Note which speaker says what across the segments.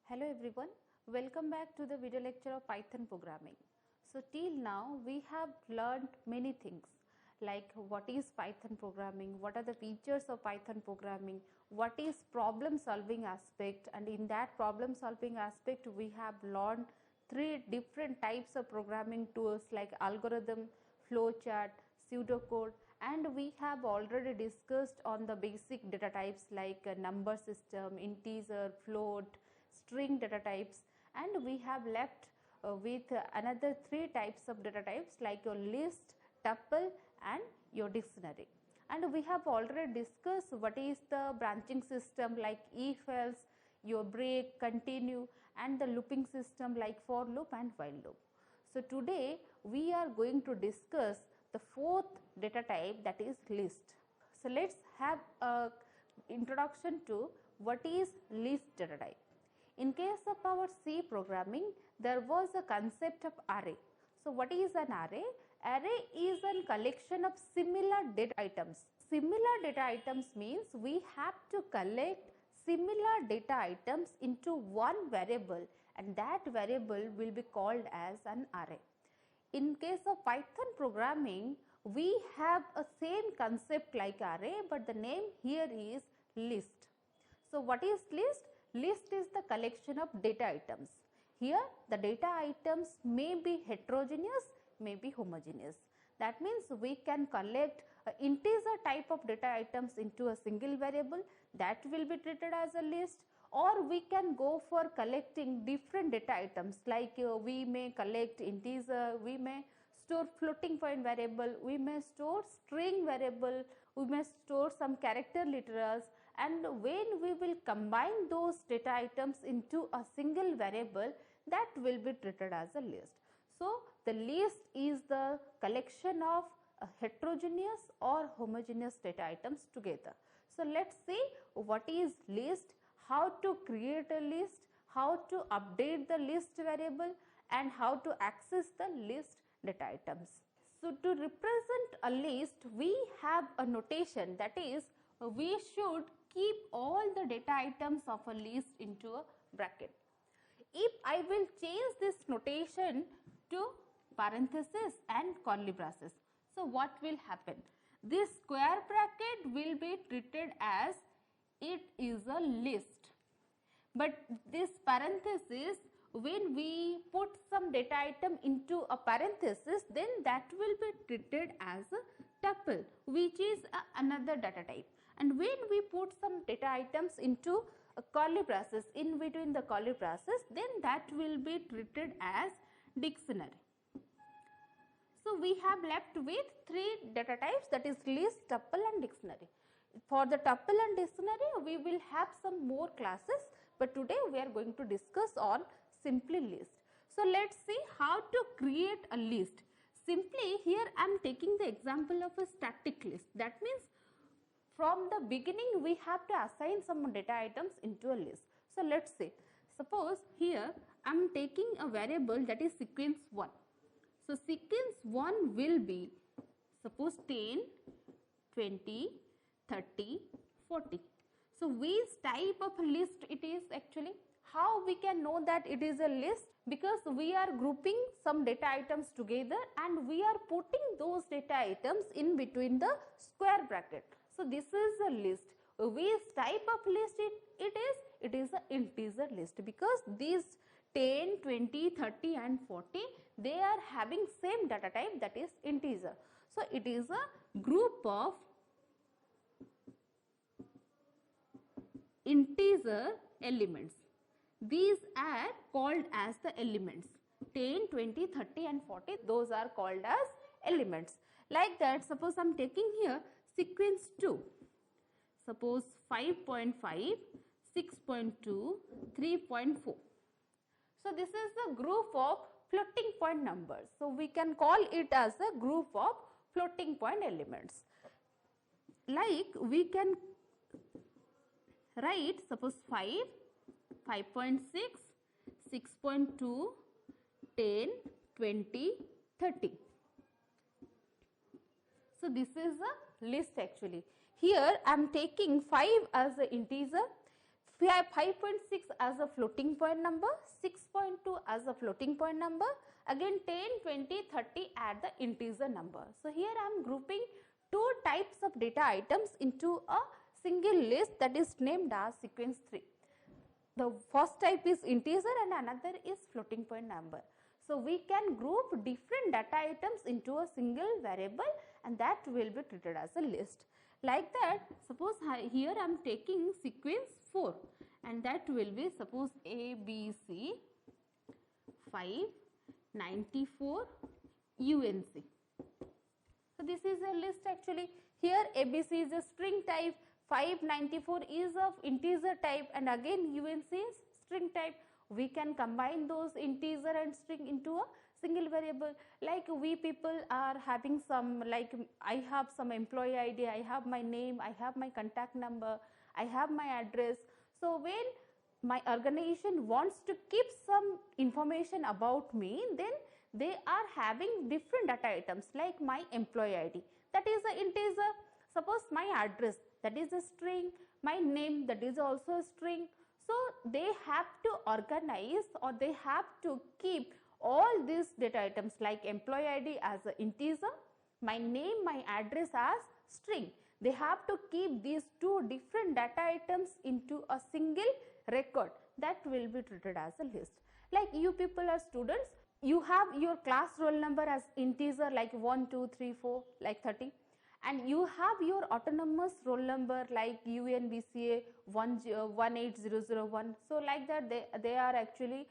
Speaker 1: Hello everyone, welcome back to the video lecture of Python programming. So till now we have learned many things like what is Python programming, what are the features of Python programming, what is problem solving aspect, and in that problem solving aspect we have learned three different types of programming tools like algorithm, flowchart, pseudocode, and we have already discussed on the basic data types like number system, integer, float, string data types, and we have left with another three types of data types like your list, tuple and your dictionary. And we have already discussed what is the branching system like if else, your break, continue, and the looping system like for loop and while loop. So today we are going to discuss the fourth data type, that is list. So let's have a introduction to what is list data type. In case of our C programming, there was a concept of array. So what is an array? Array is a collection of similar data items. Similar data items means we have to collect similar data items into one variable, and that variable will be called as an array. In case of Python programming, we have a same concept like array, but the name here is list. So what is list? List is the collection of data items. Here the data items may be heterogeneous, may be homogeneous. That means we can collect integer type of data items into a single variable, that will be treated as a list, or we can go for collecting different data items like we may collect integer, we may store floating point variable, we may store string variable, we may store some character literals, and when we will combine those data items into a single variable, that will be treated as a list. So the list is the collection of heterogeneous or homogeneous data items together. So let's see what is list, how to create a list, how to update the list variable, and how to access the list data items. So to represent a list, we have a notation, that is we should keep all the data items of a list into a bracket. If I will change this notation to parenthesis and curly braces, so what will happen? This square bracket will be treated as it is a list, but this parenthesis, when we put some data item into a parenthesis, then that will be treated as a tuple, which is another data type. And when we put some data items into a curly braces, in between the curly braces, then that will be treated as dictionary. So we have left with three data types, that is list, tuple and dictionary. For the tuple and dictionary, we will have some more classes, but today we are going to discuss on simply list. So let's see how to create a list. Simply here I am taking the example of a static list. That means from the beginning we have to assign some data items into a list. So let's say, suppose here I am taking a variable that is sequence 1. So sequence 1 will be suppose 10, 20, 30, 40. So which type of list it is actually? How we can know that it is a list? Because we are grouping some data items together and we are putting those data items in between the square bracket. So this is a list. Which type of list it is? It is an integer list, because these 10, 20, 30 and 40, they are having same data type, that is integer. So it is a group of integer elements. These are called as the elements. 10, 20, 30 and 40, those are called as elements. Like that, suppose I am taking here sequence 2. Suppose 5.5, 6.2, 3.4. So this is the group of floating point numbers. So we can call it as a group of floating point elements. Like we can write suppose 5, 5.6, 6.2, 10, 20, 30. So this is a list actually. Here I am taking 5 as an integer, We have 5.6 as a floating point number, 6.2 as a floating point number, again 10, 20, 30 at the integer number. So here I am grouping two types of data items into a single list that is named as sequence 3. The first type is integer and another is floating point number. So we can group different data items into a single variable and that will be treated as a list. Like that, suppose here I am taking sequence 4 and that will be suppose ABC 594 UNC. So this is a list actually. Here ABC is a string type, 594 is of integer type and again UNC is string type. We can combine those integer and string into a single variable. Like we people are having some, like I have some employee ID, I have my name, I have my contact number, I have my address. So when my organization wants to keep some information about me, then they are having different data items like my employee ID, that is an integer. Suppose my address, that is a string, my name, that is also a string. So they have to organize or they have to keep all these data items like employee ID as an integer, my name, my address as string. They have to keep these two different data items into a single record that will be treated as a list. Like you people are students, you have your class roll number as integer like 1, 2, 3, 4 like 30. And you have your autonomous roll number like UNBCA 18001. So like that they are actually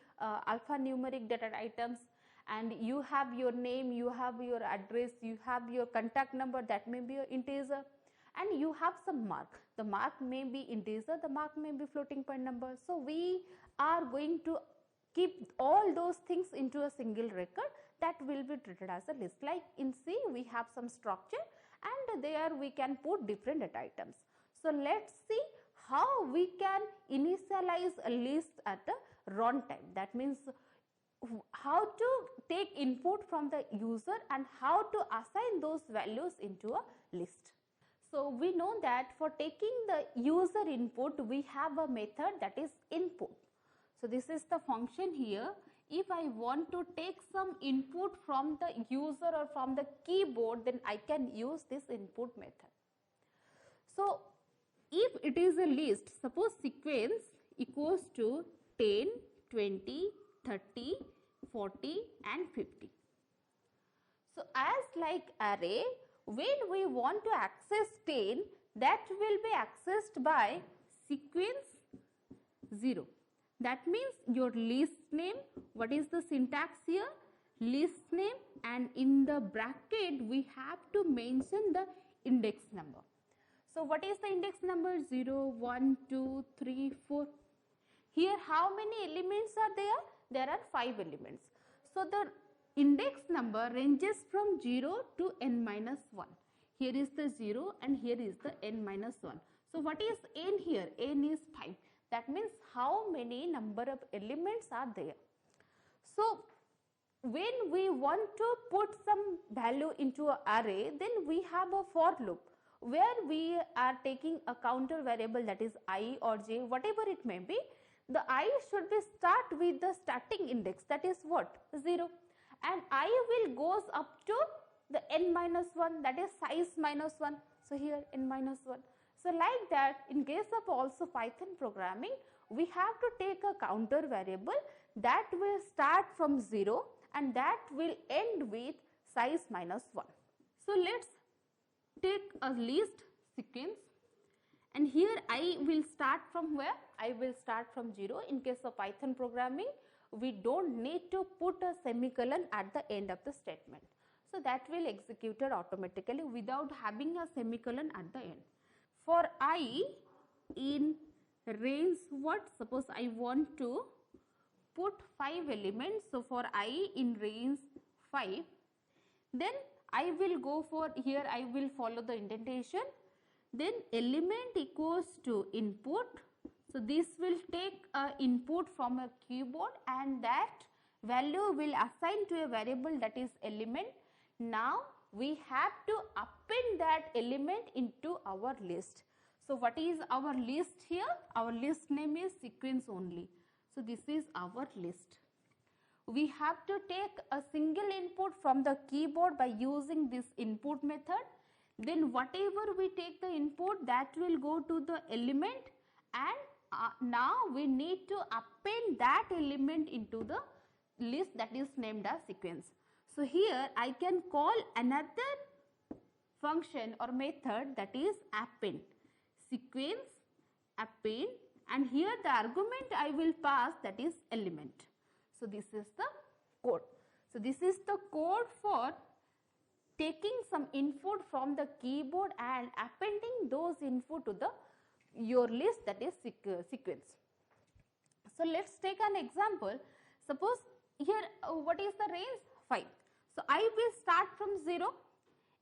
Speaker 1: alphanumeric data items, and you have your name, you have your address, you have your contact number, that may be an integer, and you have some mark. The mark may be integer, the mark may be floating point number. So we are going to keep all those things into a single record that will be treated as a list. Like in C we have some structure and there we can put different data items. So let's see how we can initialize a list at a runtime. That means how to take input from the user and how to assign those values into a list. So we know that for taking the user input, we have a method that is input. So this is the function here. If I want to take some input from the user or from the keyboard, then I can use this input method. So if it is a list, suppose sequence equals to 10, 20, 30, 40 and 50. So as like array, when we want to access 10, that will be accessed by sequence 0. That means your list name, what is the syntax here? List name, and in the bracket we have to mention the index number. So what is the index number? 0, 1, 2, 3, 4. Here how many elements are there? There are 5 elements. So the index number ranges from 0 to n minus 1. Here is the 0 and here is the n minus 1. So what is n here? N is 5. That means how many number of elements are there. So when we want to put some value into an array, then we have a for loop where we are taking a counter variable, that is I or j, whatever it may be. The I should be start with the starting index, that is what? 0, and I will goes up to the n minus 1, that is size minus 1. So here n minus 1. So like that, in case of also Python programming, we have to take a counter variable that will start from 0 and that will end with size minus 1. So let's take a list sequence, and here I will start from where? I will start from 0. In case of Python programming, we don't need to put a semicolon at the end of the statement. So that will execute it automatically without having a semicolon at the end. For I in range what? Suppose I want to put 5 elements. So for I in range 5, then I will go for, here I will follow the indentation, then element equals to input. So this will take a input from a keyboard and that value will assign to a variable, that is element. Now we have to append that element into our list. So what is our list here? Our list name is sequence only. So this is our list. We have to take a single input from the keyboard by using this input method. Then whatever we take the input, that will go to the element, and now we need to append that element into the list that is named as sequence. So here I can call another function or method, that is append. Sequence append, and here the argument I will pass, that is element. So this is the code. So this is the code for taking some input from the keyboard and appending those input to the your list, that is sequence. So let's take an example. Suppose here what is the range? 5. So I will start from 0.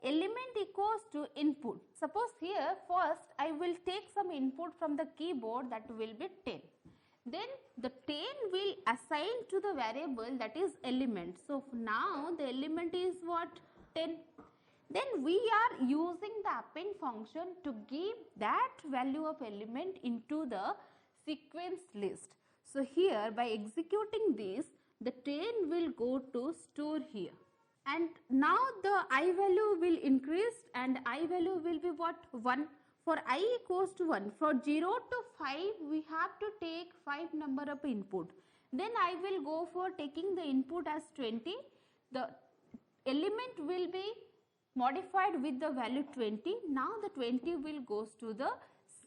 Speaker 1: Element equals to input. Suppose here first I will take some input from the keyboard, that will be 10. Then the 10 will assign to the variable, that is element. So now the element is what? 10. Then we are using the append function to give that value of element into the sequence list. So here by executing this, the 10 will go to store here. And now the I value will increase, and I value will be what? 1. For I equals to 1. For 0 to 5, we have to take 5 number of input. Then I will go for taking the input as 20. The element will be modified with the value 20. Now the 20 will goes to the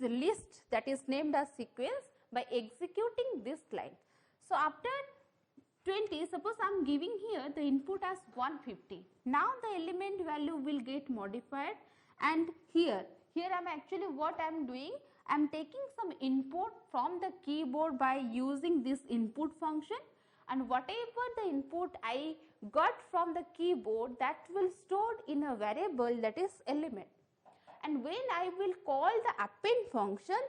Speaker 1: list that is named as sequence by executing this line. So after 20, suppose I am giving here the input as 150. Now the element value will get modified, and here I am actually what I am doing, I am taking some input from the keyboard by using this input function, and whatever the input I got from the keyboard, that will stored in a variable, that is element. And when I will call the append function,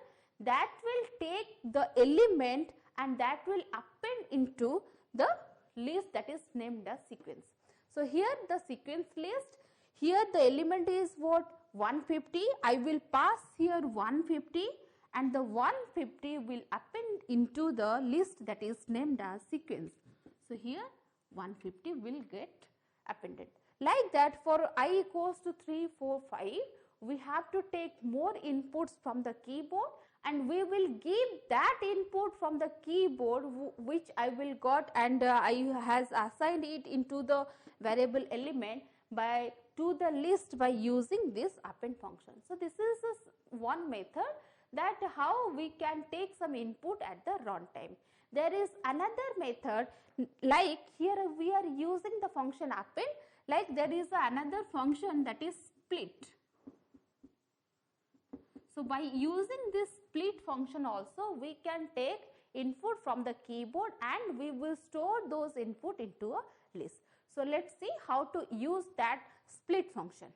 Speaker 1: that will take the element and that will append into the list that is named as sequence. So here the sequence list, here the element is what? 150. I will pass here 150, and the 150 will append into the list that is named as sequence. So here 150 will get appended. Like that, for I equals to 3, 4, 5, we have to take more inputs from the keyboard, and we will give that input from the keyboard which I will got, and I has assigned it into the variable element by to the list by using this append function. So this is one method that how we can take some input at the runtime. There is another method, like here we are using the function append, like there is another function that is split. So by using this split function also, we can take input from the keyboard and we will store those input into a list. So let's see how to use that split function.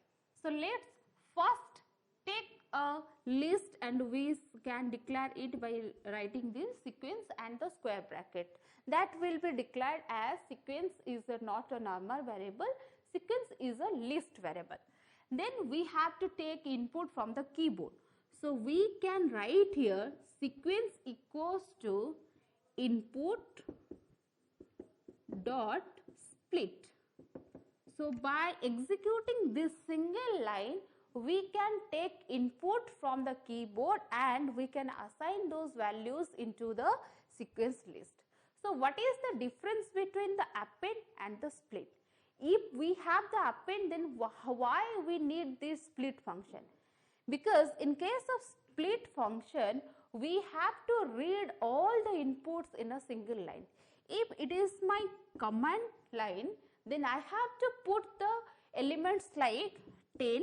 Speaker 1: So let's first take a list and we can declare it by writing this sequence and the square bracket. That will be declared as sequence is not a normal variable, sequence is a list variable. Then we have to take input from the keyboard. So we can write here sequence equals to input dot split. So by executing this single line, we can take input from the keyboard and we can assign those values into the sequence list. So what is the difference between the append and the split? If we have the append, then why we need this split function? Because in case of split function, we have to read all the inputs in a single line. If it is my command line, then I have to put the elements like 10,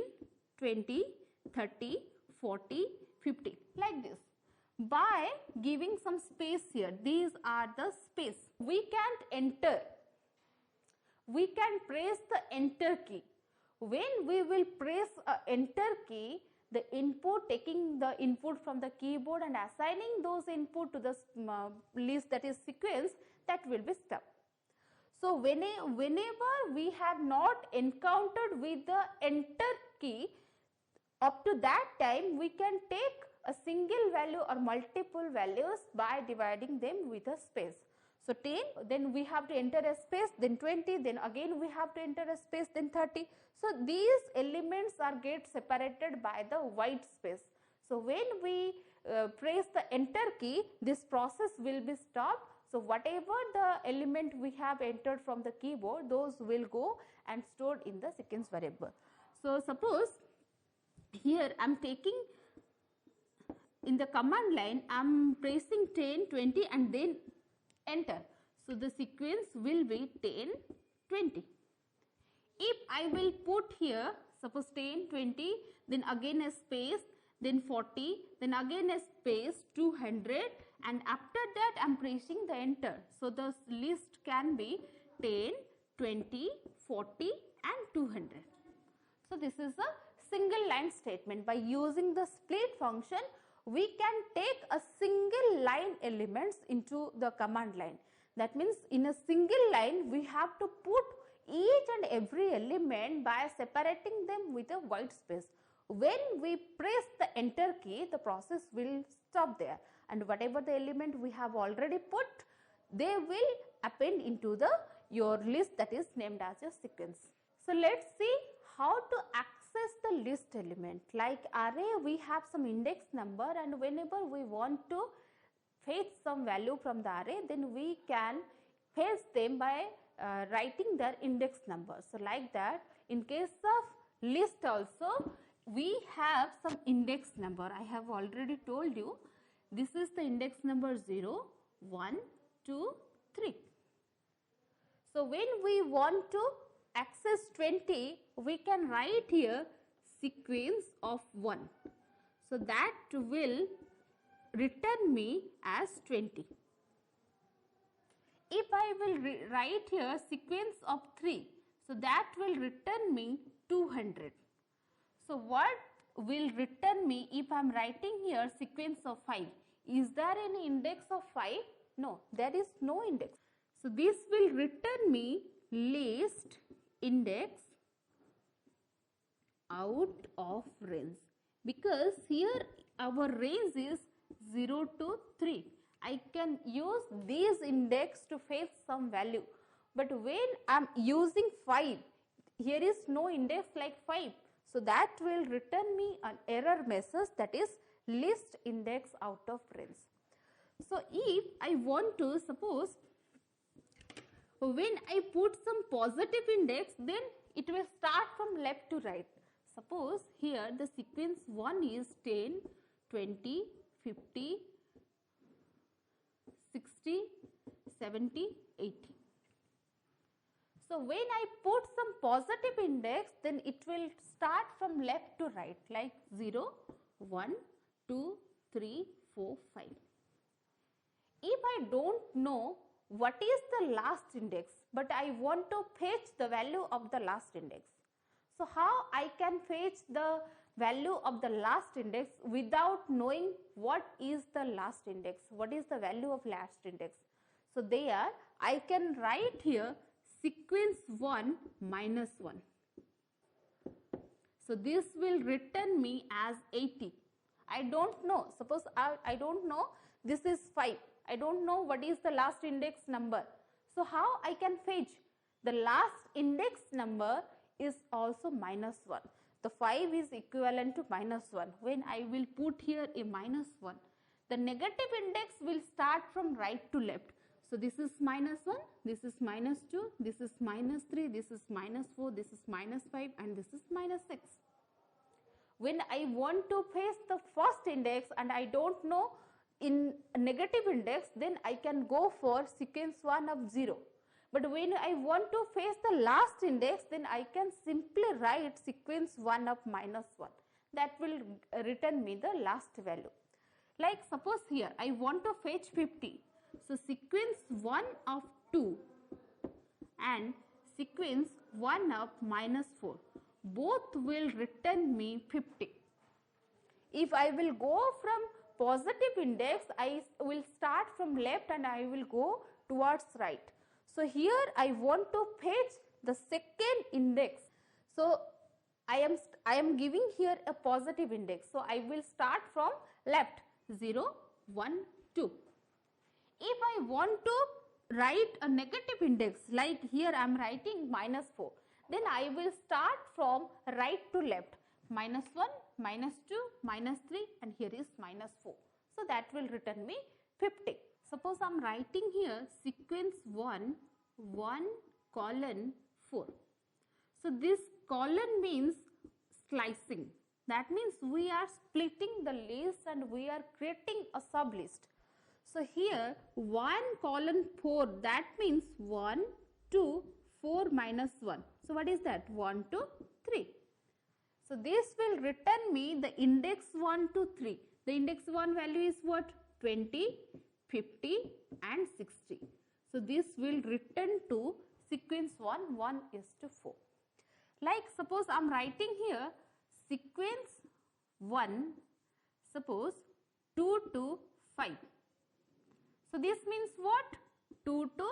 Speaker 1: 20, 30, 40, 50 like this. By giving some space here, these are the space. We can't enter. We can press the enter key. When we will press enter key, the input, taking the input from the keyboard and assigning those input to the list that is sequence, that will be stuck. So whenever we have not encountered with the enter key, up to that time we can take single value or multiple values by dividing them with a space. So 10, then we have to enter a space, then 20, then again we have to enter a space, then 30. So these elements are get separated by the white space. So when we press the enter key, this process will be stopped. So whatever the element we have entered from the keyboard, those will go and stored in the sequence variable. So suppose here I am taking in the command line, I am pressing 10, 20 and then enter. So the sequence will be 10, 20. If I will put here suppose 10, 20, then again a space, then 40, then again a space, 200, and after that I am pressing the enter. So the list can be 10, 20, 40 and 200. So this is a single line statement. By using the split function, we can take a single line elements into the command line. That means in a single line we have to put each and every element by separating them with a white space. When we press the enter key, the process will stop there, and whatever the element we have already put, they will append into the your list that is named as a sequence. So let's see how to access the list element. Like array, we have some index number, and whenever we want to fetch some value from the array, then we can fetch them by writing their index number. So like that, in case of list also, we have some index number. I have already told you, this is the index number 0, 1, 2, 3. So when we want to access 20, we can write here sequence of 1. So that will return me as 20. If I will write here sequence of 3, so that will return me 200. So what will return me if I am writing here sequence of 5? Is there any index of 5? No, there is no index. So this will return me list index out of range, because here our range is 0 to 3. I can use these index to fetch some value, but when I am using 5, here is no index like 5. So that will return me an error message, that is list index out of range. So if I want to, suppose when I put some positive index, then it will start from left to right. Suppose here the sequence 1 is 10, 20, 50, 60, 70, 80. So when I put some positive index, then it will start from left to right, like 0, 1, 2, 3, 4, 5. If I don't know what is the last index, but I want to fetch the value of the last index. So how I can fetch the value of the last index without knowing what is the last index, what is the value of last index? So there I can write here sequence 1 minus 1. So this will return me as 80. I don't know, suppose I don't know, this is 5. I don't know what is the last index number. So how I can fetch? The last index number is also minus 1. The 5 is equivalent to minus 1. When I will put here a minus 1, the negative index will start from right to left. So this is minus 1, this is minus 2, this is minus 3, this is minus 4, this is minus 5 and this is minus 6. When I want to fetch the first index and I don't know in negative index, then I can go for sequence 1 of 0. But when I want to fetch the last index, then I can simply write sequence 1 of minus 1. That will return me the last value. Like suppose here I want to fetch 50. So sequence 1 of 2 and sequence 1 of minus 4. Both will return me 50. If I will go from positive index, I will start from left and I will go towards right. So here I want to fetch the second index. So I am giving here a positive index. So I will start from left. 0, 1, 2. If I want to write a negative index, like here I am writing -4, then I will start from right to left, -1, -2, -3, and here is -4. So that will return me 50. Suppose I am writing here sequence 1, 1 colon 4. So this colon means slicing. That means we are splitting the list and we are creating a sub list. So here 1 colon 4, that means 1, 2, 4 minus 1. So what is that? 1, 2, 3. So this will return me the index 1 to 3. The index 1 value is what? 20, 50 and 60. So this will return to sequence 1, 1 is to 4. Like suppose I am writing here sequence 1, suppose 2 to 5. So this means what? 2 to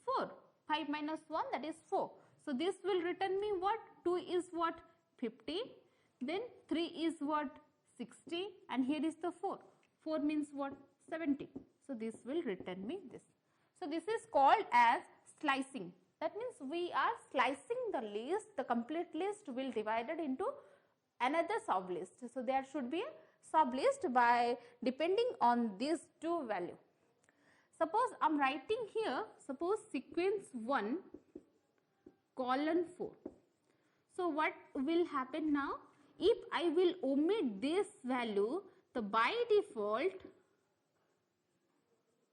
Speaker 1: 4. 5 minus 1, that is 4. So this will return me what? 2 is what? 50. Then 3 is what? 60. And here is the 4. 4 means what? 70. So this will return me this. So this is called as slicing. That means we are slicing the list. The complete list will divided into another sub list. So there should be a sub list by depending on these two values. Suppose I am writing here, suppose sequence 1 colon 4. So what will happen now? If I will omit this value, the by default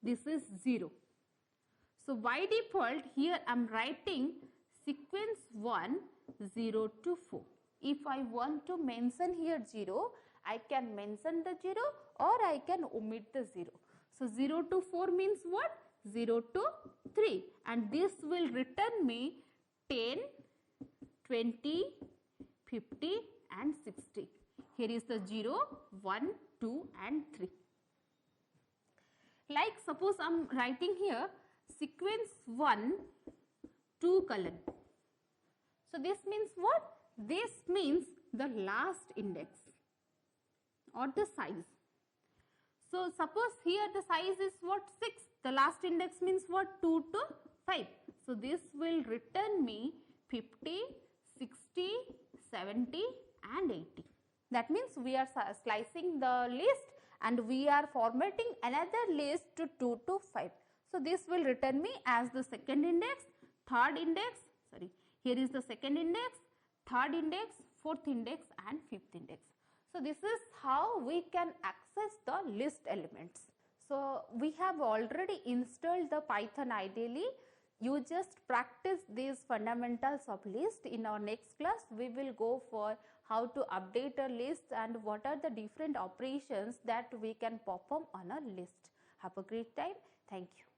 Speaker 1: this is 0. So by default here I am writing sequence 1 0 to 4. If I want to mention here 0, I can mention the 0 or I can omit the 0. So 0 to 4 means what? 0 to 3, and this will return me 10, 20, 50 and 60. Here is the 0, 1, 2 and 3. Like suppose I am writing here sequence 1 2 colon. So this means what? This means the last index or the size. So suppose here the size is what? 6. The last index means what? 2 to 5. So this will return me 50, 60, 70 and 80. That means we are slicing the list and we are formatting another list to 2 to 5. So this will return me as the second index, third index, here is the second index, third index, fourth index and fifth index. So this is how we can access the list elements. So we have already installed the Python ideally. You just practice these fundamentals of list. In our next class, we will go for how to update a list and what are the different operations that we can perform on a list. Have a great time. Thank you.